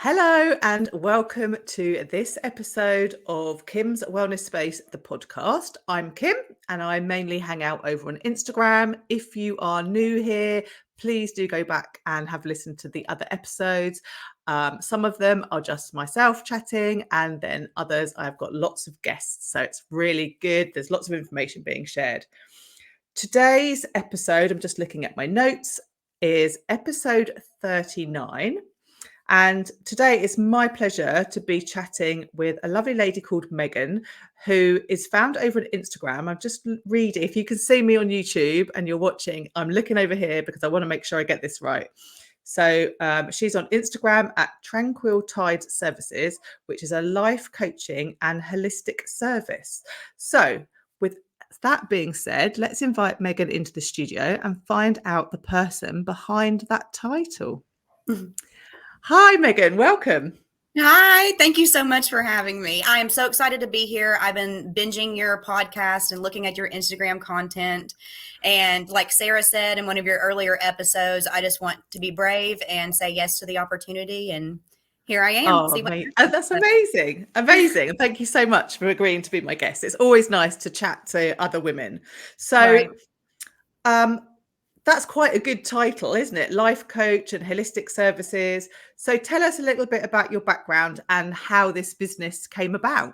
Hello and welcome to this episode of Kim's Wellness Space, the podcast. I'm Kim and I mainly hang out over on Instagram. If you are new here, please do go back and have listened to the other episodes. Some of them are just myself chatting, and then others I've got lots of guests. So it's really good. There's lots of information being shared. Today's episode, I'm just looking at my notes, is episode 39. And today it's my pleasure to be chatting with a lovely lady called Megan, who is found over on Instagram. I'm just reading. If you can see me on YouTube and you're watching, I'm looking over here because I want to make sure I get this right. So she's on Instagram at Tranquil Tides Services, which is a life coaching and holistic service. So with that being said, let's invite Megan into the studio and find out the person behind that title. Hi, Megan. Welcome. Hi, thank you so much for having me. I am so excited to be here. I've been binging your podcast and looking at your Instagram content. And like Sarah said in one of your earlier episodes, I just want to be brave and say yes to the opportunity. And here I am. Oh, that's amazing. Amazing. And thank you so much for agreeing to be my guest. It's always nice to chat to other women. So, that's quite a good title, isn't it? Life coach and holistic services. So tell us a little bit about your background and how this business came about.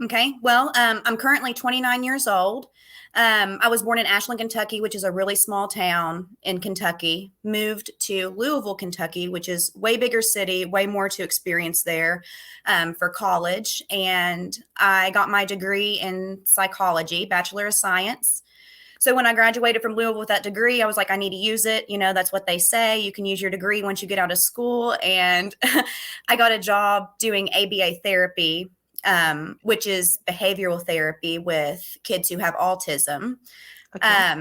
Okay. Well, I'm currently 29 years old. I was born in Ashland, Kentucky, which is a really small town in Kentucky. Moved to Louisville, Kentucky, which is way bigger city, way more to experience there for college. And I got my degree in psychology, Bachelor of Science. So when I graduated from Louisville with that degree, I was like, I need to use it. You know, that's what they say. You can use your degree once you get out of school. And I got a job doing ABA therapy, which is behavioral therapy with kids who have autism. Okay.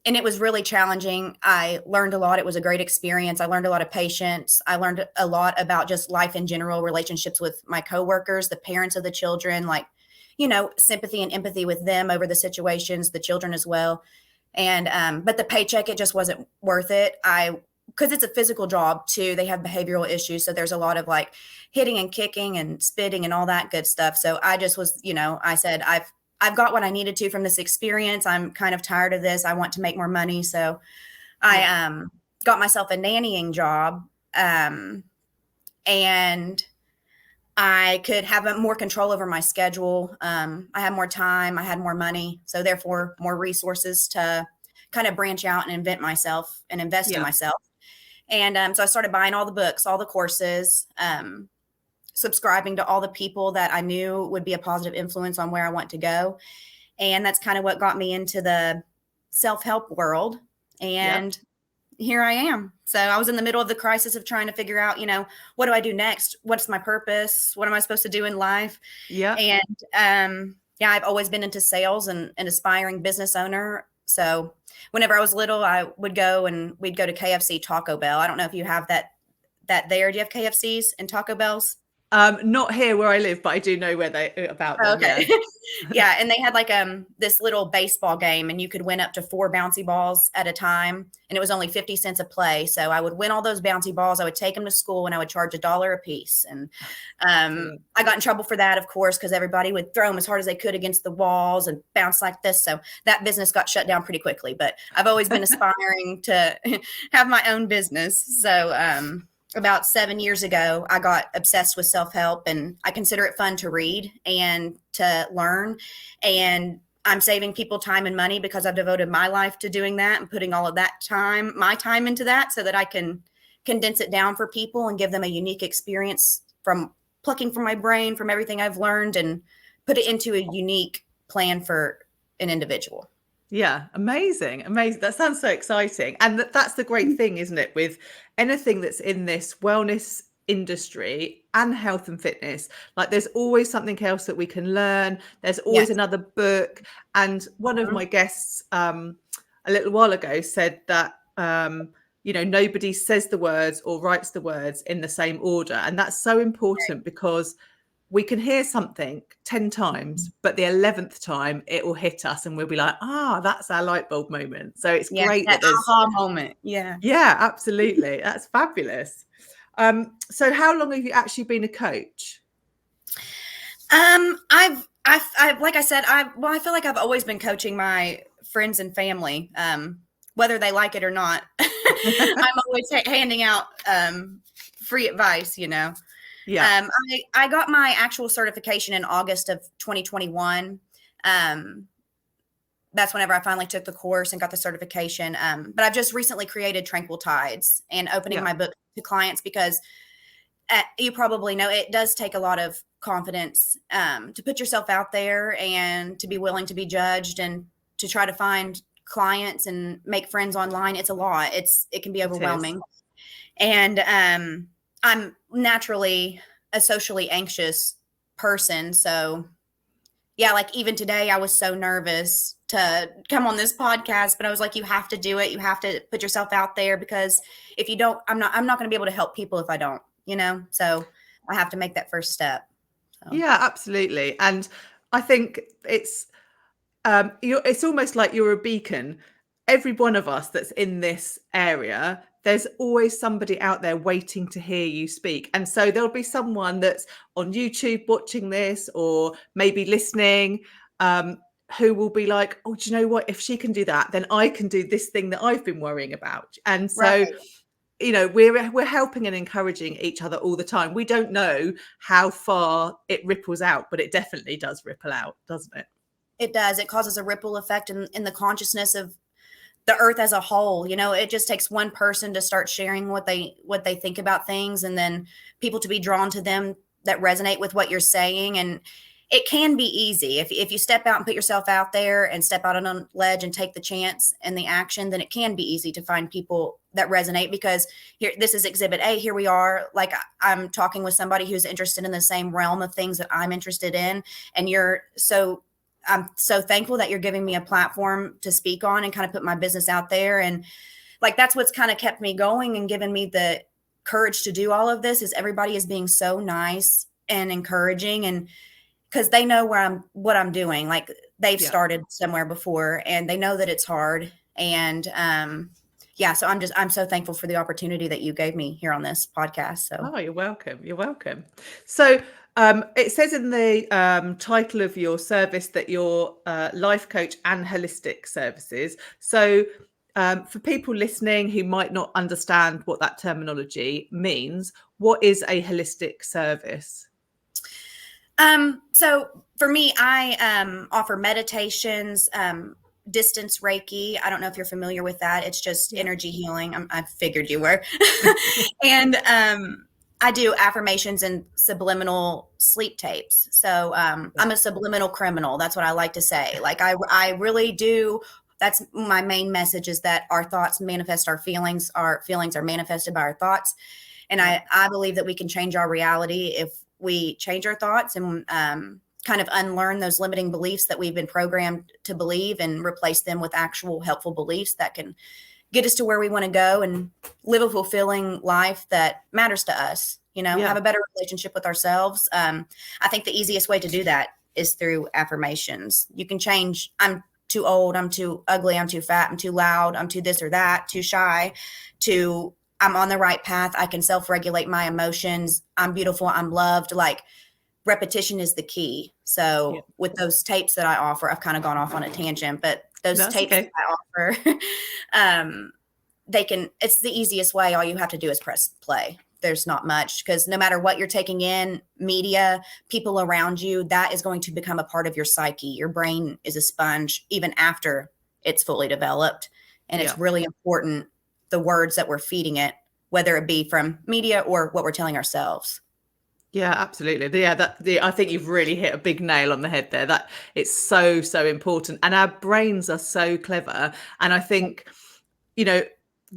And it was really challenging. I learned a lot. It was a great experience. I learned a lot of patience. I learned a lot about just life in general, relationships with my coworkers, the parents of the children, like, you know, sympathy and empathy with them over the situations, the children as well. And, but the paycheck, it just wasn't worth it. Because it's a physical job too. They have behavioral issues. So there's a lot of like hitting and kicking and spitting and all that good stuff. So I just was, you know, I said, I've got what I needed to from this experience. I'm kind of tired of this. I want to make more money. So I got myself a nannying job. And I could have more control over my schedule. I had more time. I had more money. So therefore, more resources to kind of branch out and invent myself and invest in myself. And so I started buying all the books, all the courses, subscribing to all the people that I knew would be a positive influence on where I want to go. And that's kind of what got me into the self-help world. And here I am. So I was in the middle of the crisis of trying to figure out, you know, what do I do next? What's my purpose? What am I supposed to do in life? Yeah. And I've always been into sales and an aspiring business owner. So whenever I was little, I would go and we'd go to KFC, Taco Bell. I don't know if you have that there. Do you have KFCs and Taco Bells? Not here where I live, but I do know where they about them. Okay. Yeah. And they had like this little baseball game and you could win up to 4 bouncy balls at a time. And it was only 50 cents a play. So I would win all those bouncy balls. I would take them to school and I would charge $1 a piece. And I got in trouble for that, of course, because everybody would throw them as hard as they could against the walls and bounce like this. So that business got shut down pretty quickly. But I've always been aspiring to have my own business. So about 7 years ago, I got obsessed with self-help, and I consider it fun to read and to learn. And I'm saving people time and money because I've devoted my life to doing that and putting all of that time, my time into that so that I can condense it down for people and give them a unique experience from plucking from my brain, from everything I've learned, and put it into a unique plan for an individual. Yeah, amazing. That sounds so exciting. And that's the great thing, isn't it? With anything that's in this wellness industry and health and fitness, like there's always something else that we can learn. There's always another book. And one of my guests a little while ago said that, you know, nobody says the words or writes the words in the same order. And that's so important because we can hear something 10 times, but the 11th time it will hit us and we'll be like, that's our light bulb moment. So it's great that there's aha moment. Yeah. Yeah, absolutely. That's fabulous. So how long have you actually been a coach? I've like I said, I feel like I've always been coaching my friends and family, whether they like it or not. I'm always handing out free advice, you know. Yeah. I got my actual certification in August of 2021. That's whenever I finally took the course and got the certification. But I've just recently created Tranquil Tides and opening Yeah. my book to clients because you probably know it does take a lot of confidence to put yourself out there and to be willing to be judged and to try to find clients and make friends online. It's a lot. It can be overwhelming. And I'm naturally a socially anxious person. So yeah, like even today I was so nervous to come on this podcast, but I was like, you have to do it. You have to put yourself out there because if you don't, I'm not going to be able to help people if I don't, you know? So I have to make that first step. So. Yeah, absolutely. And I think it's almost like you're a beacon. Every one of us that's in this area, there's always somebody out there waiting to hear you speak. And so there'll be someone that's on YouTube watching this or maybe listening, who will be like, oh, do you know what? If she can do that, then I can do this thing that I've been worrying about. And so, Right. you know, we're helping and encouraging each other all the time. We don't know how far it ripples out, but it definitely does ripple out, doesn't it? It does. It causes a ripple effect in the consciousness of the earth as a whole. You know, it just takes one person to start sharing what they think about things, and then people to be drawn to them that resonate with what you're saying. And it can be easy if you step out and put yourself out there and step out on a ledge and take the chance and the action, then it can be easy to find people that resonate, because here, this is exhibit A. Here we are, like I'm talking with somebody who's interested in the same realm of things that I'm interested in. And I'm so thankful that you're giving me a platform to speak on and kind of put my business out there. And like, that's what's kind of kept me going and given me the courage to do all of this, is everybody is being so nice and encouraging. And because they know what I'm doing, like they've started somewhere before and they know that it's hard. And, so I'm so thankful for the opportunity that you gave me here on this podcast. So, oh, you're welcome. You're welcome. So, it says in the title of your service that you're life coach and holistic services. So for people listening who might not understand what that terminology means, what is a holistic service? So for me, I offer meditations, distance Reiki. I don't know if you're familiar with that. It's just energy healing. I figured you were. And I do affirmations and subliminal sleep tapes. So I'm a subliminal criminal. That's what I like to say. Like I really do. That's my main message, is that our thoughts manifest our feelings. Our feelings are manifested by our thoughts. And I believe that we can change our reality if we change our thoughts and kind of unlearn those limiting beliefs that we've been programmed to believe and replace them with actual helpful beliefs that can get us to where we want to go and live a fulfilling life that matters to us, you know, have a better relationship with ourselves. I think the easiest way to do that is through affirmations. You can change, I'm too old, I'm too ugly, I'm too fat, I'm too loud, I'm too this or that, too shy, to I'm on the right path, I can self-regulate my emotions, I'm beautiful, I'm loved. Like, repetition is the key. So with those tapes that I offer, I've kind of gone off on a tangent, but those tapes that I offer, it's the easiest way. All you have to do is press play. There's not much, because no matter what you're taking in, media, people around you, that is going to become a part of your psyche. Your brain is a sponge even after it's fully developed. And it's really important, the words that we're feeding it, whether it be from media or what we're telling ourselves. Yeah, absolutely. I think you've really hit a big nail on the head there. That it's so, so important. And our brains are so clever. And I think, you know,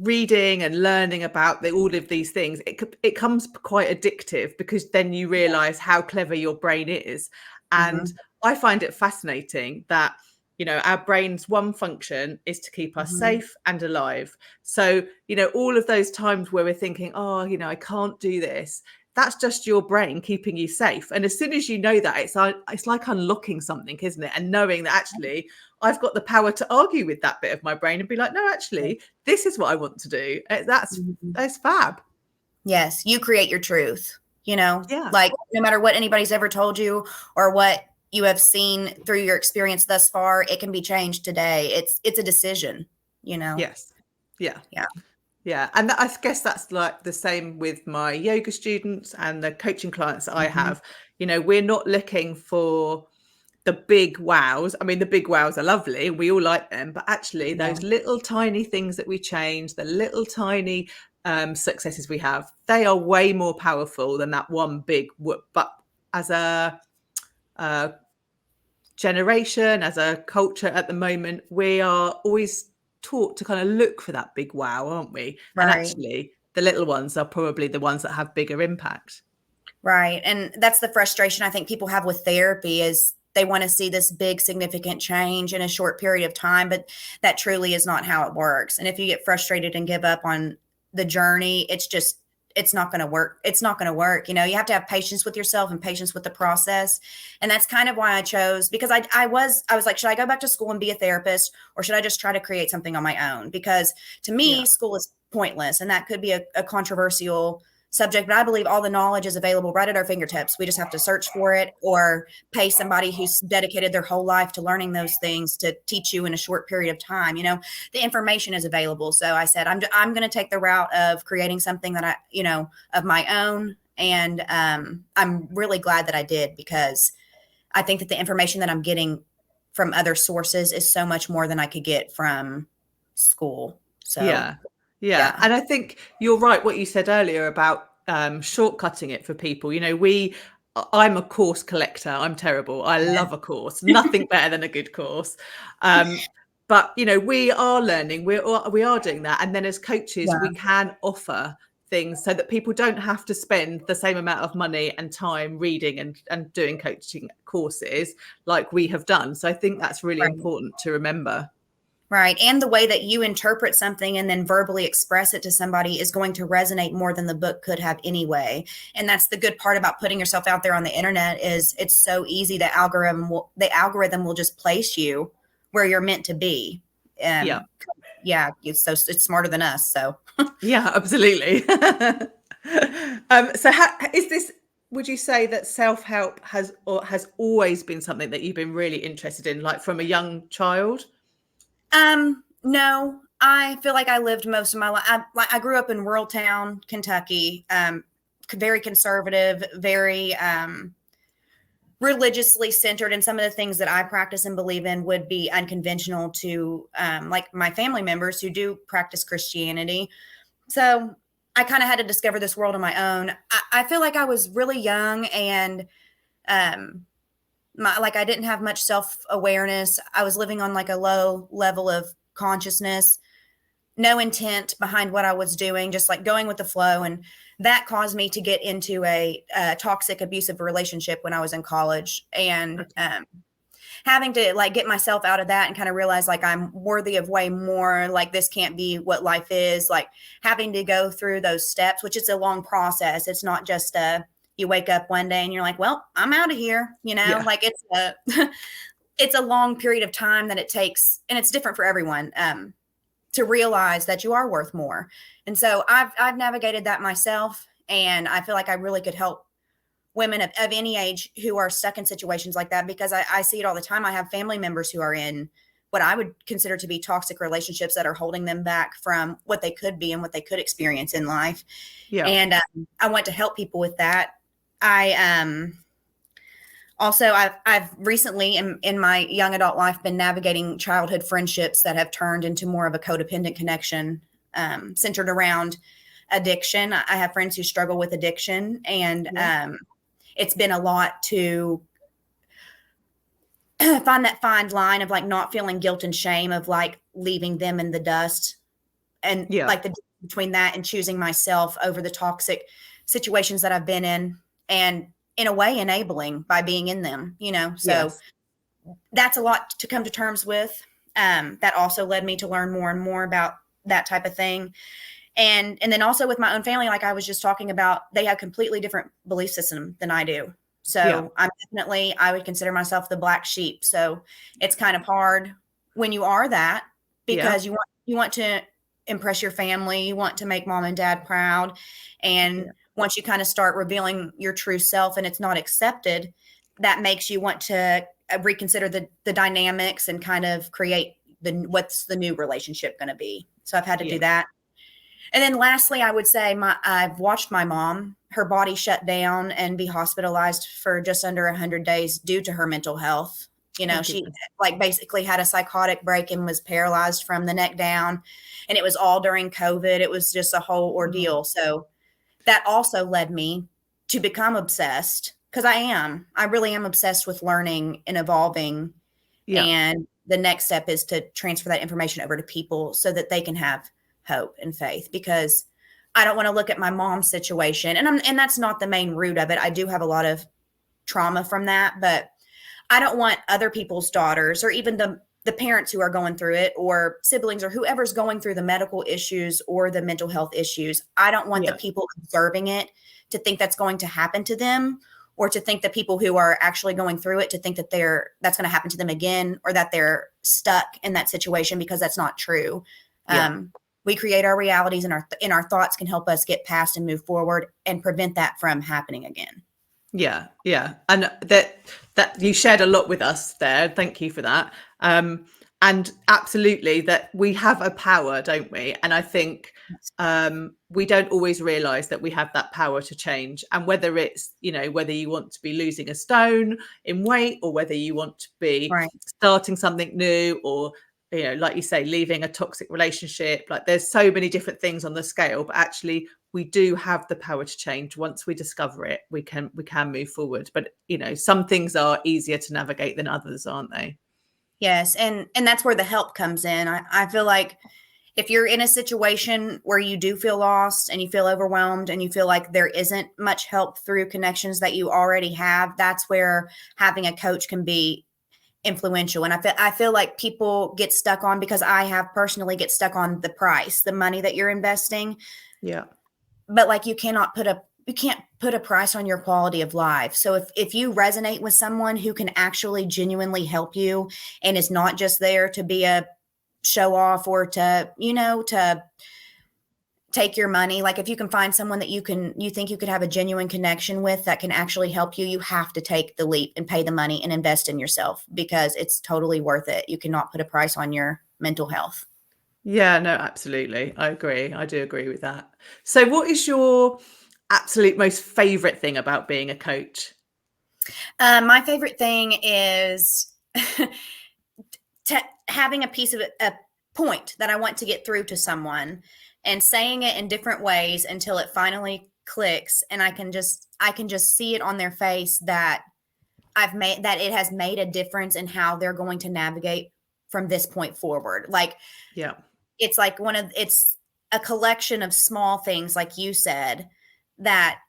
reading and learning about all of these things, it comes quite addictive, because then you realize how clever your brain is. And I find it fascinating that, you know, our brain's one function is to keep us safe and alive. So, you know, all of those times where we're thinking, oh, you know, I can't do this, that's just your brain keeping you safe. And as soon as you know that, it's like unlocking something, isn't it? And knowing that actually I've got the power to argue with that bit of my brain and be like, no, actually, this is what I want to do. That's fab. Yes, you create your truth, Yeah. like no matter what anybody's ever told you or what you have seen through your experience thus far, it can be changed today. It's a decision. Yes. Yeah. Yeah. Yeah. And I guess that's like the same with my yoga students and the coaching clients that I Mhm. have. We're not looking for the big wows. I mean, the big wows are lovely. We all like them. But actually, Yeah. those little tiny things that we change, the little tiny successes we have, they are way more powerful than that one big whoop. But as a generation, as a culture at the moment, we are always taught to kind of look for that big wow, aren't we? And Right. actually, the little ones are probably the ones that have bigger impact. Right. And that's the frustration I think people have with therapy is they want to see this big significant change in a short period of time, but that truly is not how it works. And if you get frustrated and give up on the journey, it's not going to work. It's not going to work. You have to have patience with yourself and patience with the process. And that's kind of why I chose, because I was like, should I go back to school and be a therapist, or should I just try to create something on my own? Because to Yeah. me, school is pointless, and that could be a controversial subject, but I believe all the knowledge is available right at our fingertips. We just have to search for it or pay somebody who's dedicated their whole life to learning those things to teach you in a short period of time. The information is available. So I said, I'm going to take the route of creating something that of my own. And I'm really glad that I did, because I think that the information that I'm getting from other sources is so much more than I could get from school. So, Yeah. Yeah. yeah. And I think you're right what you said earlier about shortcutting it for people. I'm a course collector. I'm terrible. I Yeah. love a course. Nothing better than a good course. But we are learning. We are doing that. And then as coaches, we Yeah. can offer things so that people don't have to spend the same amount of money and time reading and doing coaching courses like we have done. So I think that's really Right. important to remember. Right. And the way that you interpret something and then verbally express it to somebody is going to resonate more than the book could have anyway. And that's the good part about putting yourself out there on the internet is it's so easy. The algorithm will just place you where you're meant to be. Yeah. Yeah, it's smarter than us. So Yeah, absolutely. So would you say that self-help has always been something that you've been really interested in, like from a young child? no, I feel like I lived most of my life. I grew up in rural town, Kentucky, very conservative, very religiously centered, and some of the things that I practice and believe in would be unconventional to like my family members who do practice Christianity. So I kind of had to discover this world on my own. I feel like I was really young and um, I didn't have much self-awareness. I was living on like a low level of consciousness, no intent behind what I was doing, just like going with the flow. And that caused me to get into a toxic, abusive relationship when I was in college. And Okay. having to like get myself out of that and kind of realize like I'm worthy of way more, like this can't be what life is, like having to go through those steps, which is a long process. It's not just you wake up one day and you're like, well, I'm out of here, Yeah. like it's a it's a long period of time that it takes, and it's different for everyone, to realize that you are worth more. And so I've navigated that myself, and I feel like I really could help women of any age who are stuck in situations like that, because I see it all the time. I have family members who are in what I would consider to be toxic relationships that are holding them back from what they could be and what they could experience in life. Yeah. And I want to help people with that. I also I've recently in my young adult life been navigating childhood friendships that have turned into more of a codependent connection, centered around addiction. I have friends who struggle with addiction, and Yeah. it's been a lot to find that fine line of like not feeling guilt and shame of like leaving them in the dust, and Yeah. like the difference between that and choosing myself over the toxic situations that I've been in, and in a way enabling by being in them. So Yes. that's a lot to come to terms with. That also led me to learn more and more about that type of thing. And then also with my own family, like I was just talking about, they have completely different belief system than I do. Yeah. So I would consider myself the black sheep. So it's kind of hard when you are that, Yeah. because you want to impress your family, you want to make mom and dad proud. And once you kind of start revealing your true self and it's not accepted, that makes you want to reconsider the dynamics and kind of create what's the new relationship going to be. So I've had to do that. And then lastly, I would say I've watched my mom, her body shut down and be hospitalized for just under 100 days due to her mental health. You know, she like basically had a psychotic break and was paralyzed from the neck down. And it was all during COVID. It was just a whole ordeal. So that also led me to become obsessed, because I really am obsessed with learning and evolving. And the next step is to transfer that information over to people so that they can have hope and faith, because I don't want to look at my mom's situation. And that's not the main root of it. I do have a lot of trauma from that, but I don't want other people's daughters or even the parents who are going through it, or siblings, or whoever's going through the medical issues or the mental health issues. I don't want the people observing it to think that's going to happen to them, or to think that people who are actually going through it to think that that's going to happen to them again, or that they're stuck in that situation, because that's not true. We create our realities, and our thoughts can help us get past and move forward and prevent that from happening again. Yeah. And that you shared a lot with us there. Thank you for that. And absolutely, that we have a power, don't we? And I think we don't always realize that we have that power to change. And whether it's, whether you want to be losing a stone in weight, or whether you want to be starting something new, or like you say, leaving a toxic relationship, like there's so many different things on the scale, but actually we do have the power to change. Once we discover it, we can move forward. But some things are easier to navigate than others, aren't they? Yes. And that's where the help comes in. I feel like if you're in a situation where you do feel lost and you feel overwhelmed and you feel like there isn't much help through connections that you already have, that's where having a coach can be influential. And I feel like people get stuck on, because I have personally get stuck on the price, the money that you're investing. Yeah. But like, you can't put a price on your quality of life. So if you resonate with someone who can actually genuinely help you, and is not just there to be a show off or to take your money, like if you can find someone that you think you could have a genuine connection with that can actually help you, you have to take the leap and pay the money and invest in yourself, because it's totally worth it. You cannot put a price on your mental health. Yeah, no, absolutely. I agree. I do agree with that. So what is your absolute most favorite thing about being a coach? My favorite thing is having a piece of a point that I want to get through to someone, and saying it in different ways until it finally clicks, and I can just see it on their face that it has made a difference in how they're going to navigate from this point forward. Like, it's like it's a collection of small things, like you said, that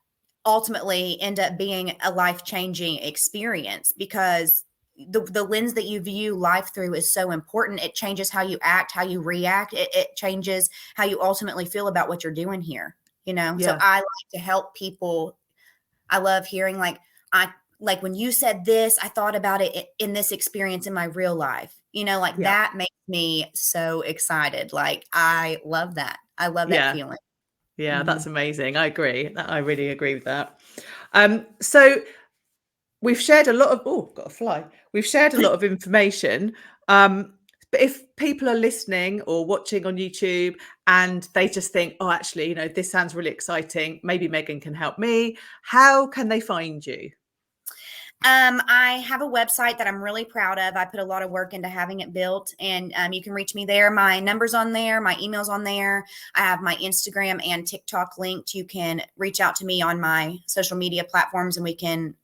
ultimately end up being a life-changing experience, because the lens that you view life through is so important. It changes how you act, how you react. It changes how you ultimately feel about what you're doing here, So I like to help people. I love hearing like when you said this, I thought about it in this experience in my real life, that makes me so excited. Like, I love that. I love that feeling. Yeah, that's amazing. I agree. I really agree with that. So we've shared a lot of, We've shared a lot of information. But if people are listening or watching on YouTube and they just think, oh, actually, this sounds really exciting, maybe Megan can help me, how can they find you? I have a website that I'm really proud of. I put a lot of work into having it built, and you can reach me there. My number's on there. My email's on there. I have my Instagram and TikTok linked. You can reach out to me on my social media platforms, and we can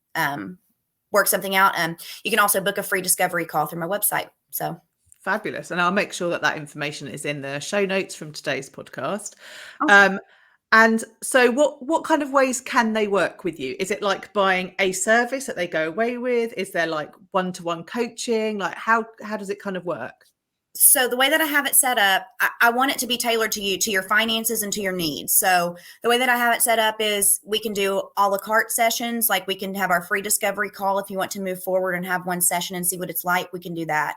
work something out. You can also book a free discovery call through my website. So fabulous. And I'll make sure that information is in the show notes from today's podcast. Awesome. And so what kind of ways can they work with you? Is it like buying a service that they go away with? Is there like one-to-one coaching? Like how does it kind of work? So the way that I have it set up, I want it to be tailored to you, to your finances and to your needs. So the way that I have it set up is we can do a la carte sessions. Like we can have our free discovery call. If you want to move forward and have one session and see what it's like, we can do that.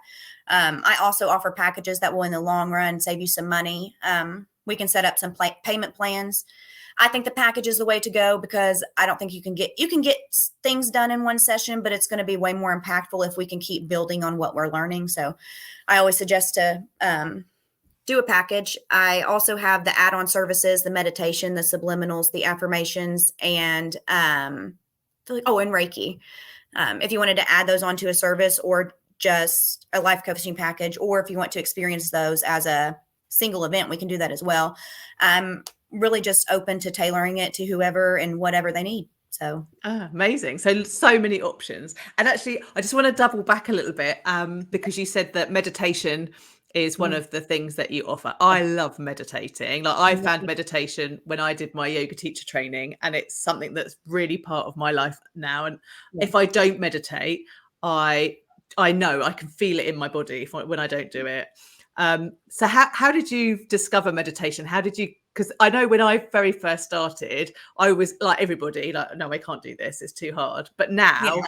I also offer packages that will in the long run save you some money. We can set up some payment plans. I think the package is the way to go because I don't think you can get things done in one session, but it's going to be way more impactful if we can keep building on what we're learning. So I always suggest to do a package. I also have the add-on services, the meditation, the subliminals, the affirmations, and and Reiki. If you wanted to add those onto a service or just a life coaching package, or if you want to experience those as a single event, we can do that as well. I'm really just open to tailoring it to whoever and whatever they need. So amazing. So many options. And actually, I just want to double back a little bit because you said that meditation is one of the things that you offer. I love meditating. Like I found meditation when I did my yoga teacher training, and it's something that's really part of my life now. And if I don't meditate, I know I can feel it in my body when I don't do it. So how did you discover meditation? How did you, because I know when I very first started, I was like everybody, like, no, I can't do this. It's too hard. But now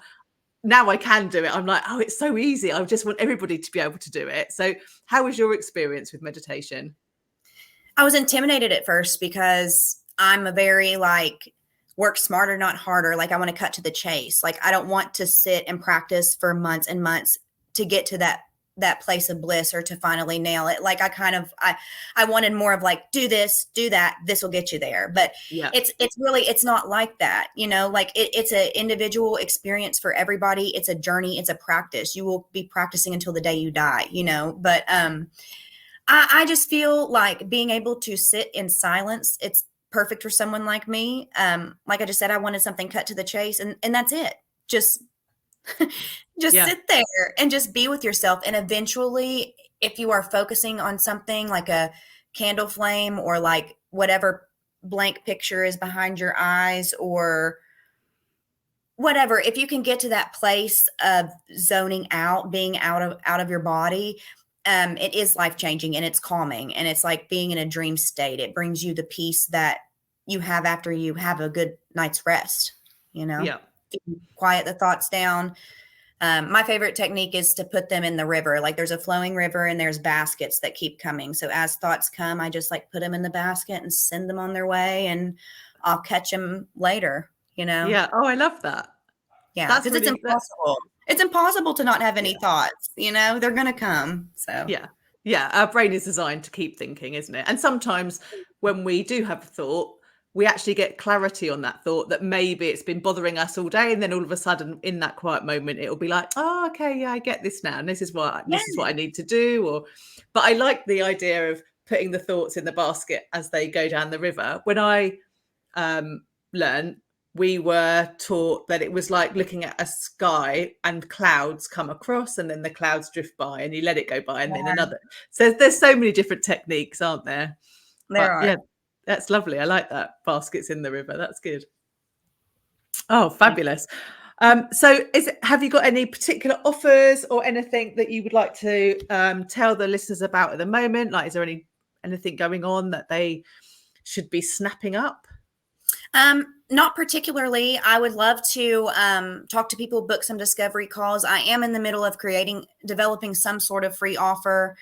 I can do it. I'm like, oh, it's so easy. I just want everybody to be able to do it. So how was your experience with meditation? I was intimidated at first because I'm a very work smarter, not harder. Like I want to cut to the chase. Like I don't want to sit and practice for months and months to get to that place of bliss or to finally nail it. Like I wanted more of like, do this, do that. This will get you there. But it's not like that. Like it's an individual experience for everybody. It's a journey. It's a practice. You will be practicing until the day you die, but, I just feel like being able to sit in silence, it's perfect for someone like me. Like I just said, I wanted something cut to the chase and that's it. Just sit there and just be with yourself. And eventually, if you are focusing on something like a candle flame or like whatever blank picture is behind your eyes or whatever, if you can get to that place of zoning out, being out of your body, it is life-changing and it's calming and it's like being in a dream state. It brings you the peace that you have after you have a good night's rest, quiet the thoughts down. My favorite technique is to put them in the river. Like there's a flowing river and there's baskets that keep coming. So as thoughts come, I just put them in the basket and send them on their way and I'll catch them later, Yeah. Oh, I love that. Yeah. Because it's impossible. It's impossible to not have any thoughts, they're going to come. So yeah. Our brain is designed to keep thinking, isn't it? And sometimes when we do have a thought, we actually get clarity on that thought that maybe it's been bothering us all day. And then all of a sudden in that quiet moment, it'll be like, oh, okay, yeah, I get this now. And this is what I need to do. But I like the idea of putting the thoughts in the basket as they go down the river. When I learned, we were taught that it was like looking at a sky and clouds come across and then the clouds drift by and you let it go by and then another. So there's so many different techniques, aren't there? There are. Yeah, that's lovely. I like that. Baskets in the river. That's good. Oh, fabulous. So have you got any particular offers or anything that you would like to tell the listeners about at the moment? Like, is there anything going on that they should be snapping up? Not particularly. I would love to talk to people, book some discovery calls. I am in the middle of developing some sort of free offer.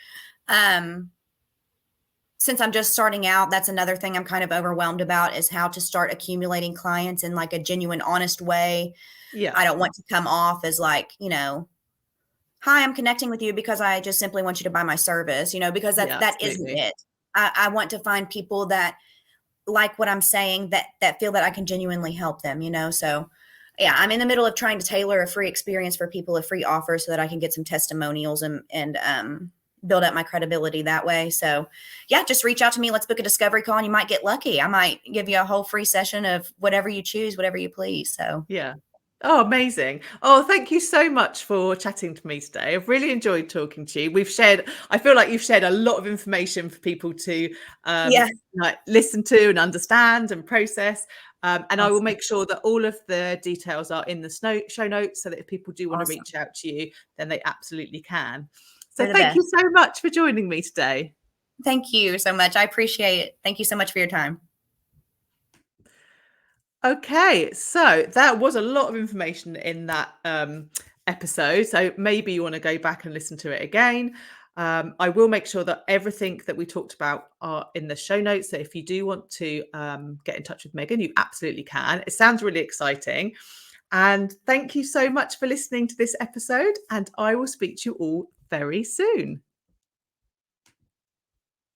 Since I'm just starting out, that's another thing I'm kind of overwhelmed about is how to start accumulating clients in like a genuine, honest way. Yeah. I don't want to come off as like, hi, I'm connecting with you because I just simply want you to buy my service, because that isn't it. I want to find people that like what I'm saying, that feel that I can genuinely help them, So yeah, I'm in the middle of trying to tailor a free experience for people, a free offer so that I can get some testimonials and build up my credibility that way. So yeah, just reach out to me. Let's book a discovery call and you might get lucky. I might give you a whole free session of whatever you choose, whatever you please. So yeah. Oh, amazing. Oh, thank you so much for chatting to me today. I've really enjoyed talking to you. I feel like you've shared a lot of information for people to listen to and understand and process. And awesome. I will make sure that all of the details are in the show notes so that if people do want to reach out to you, then they absolutely can. So You're the thank you best. so much for joining me today. Thank you so much. I appreciate it. Thank you so much for your time. Okay, so that was a lot of information in that episode. So maybe you want to go back and listen to it again. I will make sure that everything that we talked about are in the show notes. So if you do want to get in touch with Megan, you absolutely can. It sounds really exciting. And thank you so much for listening to this episode. And I will speak to you all very soon.